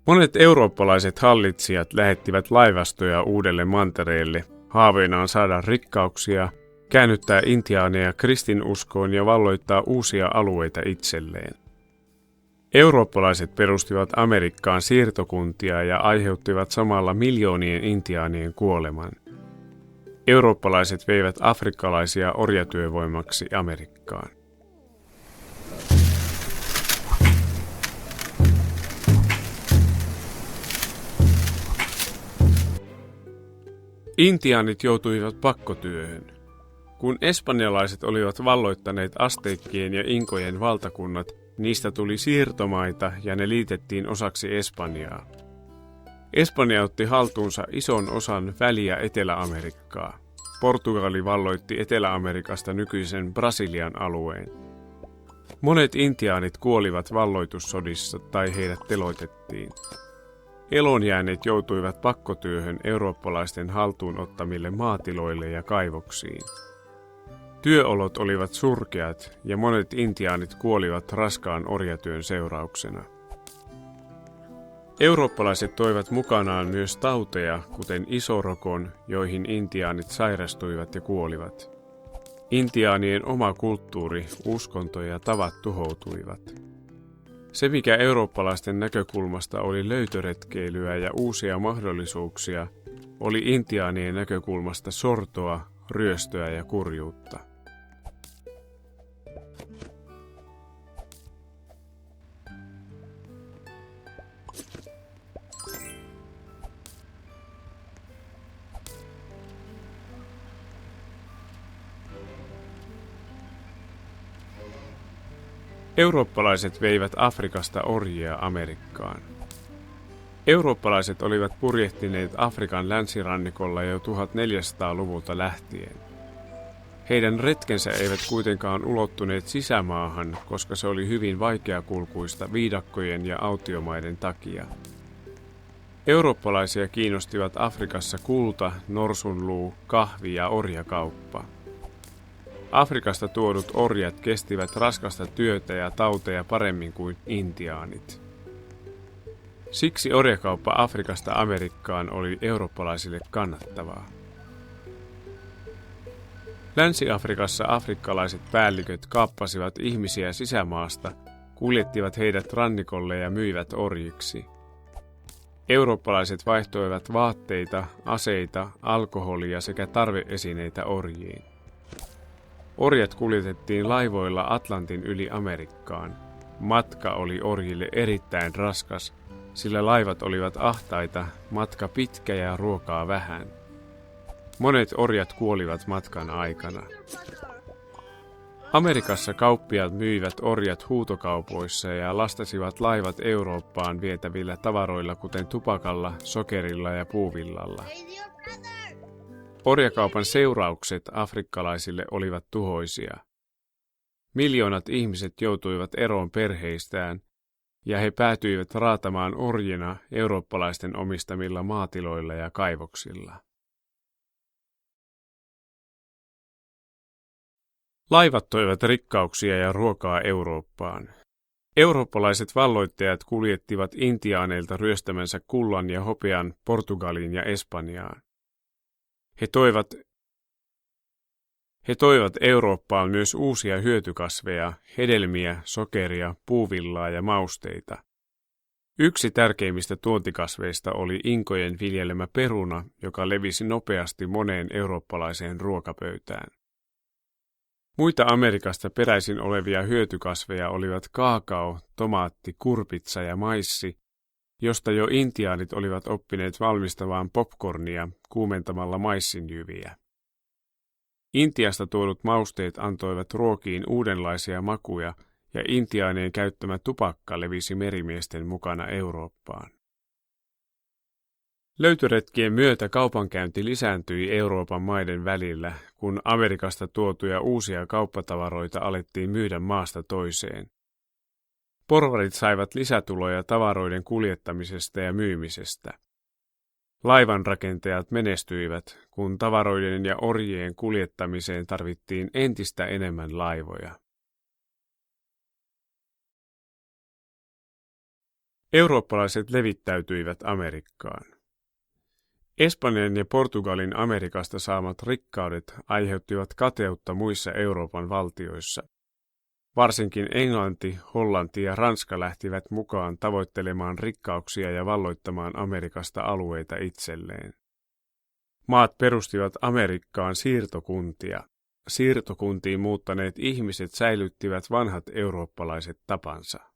Monet eurooppalaiset hallitsijat lähettivät laivastoja uudelle mantereelle, haaveinaan saada rikkauksia, käännyttää intiaaneja kristinuskoon ja valloittaa uusia alueita itselleen. Eurooppalaiset perustivat Amerikkaan siirtokuntia ja aiheuttivat samalla miljoonien intiaanien kuoleman. Eurooppalaiset veivät afrikkalaisia orjatyövoimaksi Amerikkaan. Intiaanit joutuivat pakkotyöhön. Kun espanjalaiset olivat valloittaneet Azteekkien ja Inkojen valtakunnat, niistä tuli siirtomaita ja ne liitettiin osaksi Espanjaa. Espanja otti haltuunsa ison osan Väli- ja Etelä-Amerikkaa. Portugali valloitti Etelä-Amerikasta nykyisen Brasilian alueen. Monet intiaanit kuolivat valloitussodissa tai heidät teloitettiin. Elonjääneet joutuivat pakkotyöhön eurooppalaisten haltuun ottamille maatiloille ja kaivoksiin. Työolot olivat surkeat ja monet intiaanit kuolivat raskaan orjatyön seurauksena. Eurooppalaiset toivat mukanaan myös tauteja, kuten isorokon, joihin intiaanit sairastuivat ja kuolivat. Intiaanien oma kulttuuri, uskonto ja tavat tuhoutuivat. Se, mikä eurooppalaisten näkökulmasta oli löytöretkeilyä ja uusia mahdollisuuksia, oli intiaanien näkökulmasta sortoa, ryöstöä ja kurjuutta. Eurooppalaiset veivät Afrikasta orjia Amerikkaan. Eurooppalaiset olivat purjehtineet Afrikan länsirannikolla jo 1400-luvulta lähtien. Heidän retkensä eivät kuitenkaan ulottuneet sisämaahan, koska se oli hyvin vaikeakulkuista viidakkojen ja autiomaiden takia. Eurooppalaisia kiinnostivat Afrikassa kulta, norsunluu, kahvi ja orjakauppa. Afrikasta tuodut orjat kestivät raskasta työtä ja tauteja paremmin kuin intiaanit. Siksi orjakauppa Afrikasta Amerikkaan oli eurooppalaisille kannattavaa. Länsi-Afrikassa afrikkalaiset päälliköt kaappasivat ihmisiä sisämaasta, kuljettivat heidät rannikolle ja myivät orjiksi. Eurooppalaiset vaihtoivat vaatteita, aseita, alkoholia sekä tarveesineitä orjiin. Orjat kuljetettiin laivoilla Atlantin yli Amerikkaan. Matka oli orjille erittäin raskas, sillä laivat olivat ahtaita, matka pitkä ja ruokaa vähän. Monet orjat kuolivat matkan aikana. Amerikassa kauppiaat myivät orjat huutokaupoissa ja lastasivat laivat Eurooppaan vietävillä tavaroilla kuten tupakalla, sokerilla ja puuvillalla. Orjakaupan seuraukset afrikkalaisille olivat tuhoisia. Miljoonat ihmiset joutuivat eroon perheistään, ja he päätyivät raatamaan orjina eurooppalaisten omistamilla maatiloilla ja kaivoksilla. Laivat toivat rikkauksia ja ruokaa Eurooppaan. Eurooppalaiset valloittajat kuljettivat intiaaneilta ryöstämänsä kullan ja hopean Portugaliin ja Espanjaan. He toivat Eurooppaan myös uusia hyötykasveja, hedelmiä, sokeria, puuvillaa ja mausteita. Yksi tärkeimmistä tuontikasveista oli inkojen viljelemä peruna, joka levisi nopeasti moneen eurooppalaiseen ruokapöytään. Muita Amerikasta peräisin olevia hyötykasveja olivat kaakao, tomaatti, kurpitsa ja maissi, josta jo intiaanit olivat oppineet valmistamaan popcornia kuumentamalla maissinjyviä. Intiasta tuodut mausteet antoivat ruokiin uudenlaisia makuja ja intiaanien käyttämä tupakka levisi merimiesten mukana Eurooppaan. Löytöretkien myötä kaupankäynti lisääntyi Euroopan maiden välillä, kun Amerikasta tuotuja uusia kauppatavaroita alettiin myydä maasta toiseen. Porvarit saivat lisätuloja tavaroiden kuljettamisesta ja myymisestä. Laivanrakentajat menestyivät, kun tavaroiden ja orjien kuljettamiseen tarvittiin entistä enemmän laivoja. Eurooppalaiset levittäytyivät Amerikkaan. Espanjan ja Portugalin Amerikasta saamat rikkaudet aiheuttivat kateutta muissa Euroopan valtioissa. Varsinkin Englanti, Hollanti ja Ranska lähtivät mukaan tavoittelemaan rikkauksia ja valloittamaan Amerikasta alueita itselleen. Maat perustivat Amerikkaan siirtokuntia. Siirtokuntiin muuttaneet ihmiset säilyttivät vanhat eurooppalaiset tapansa.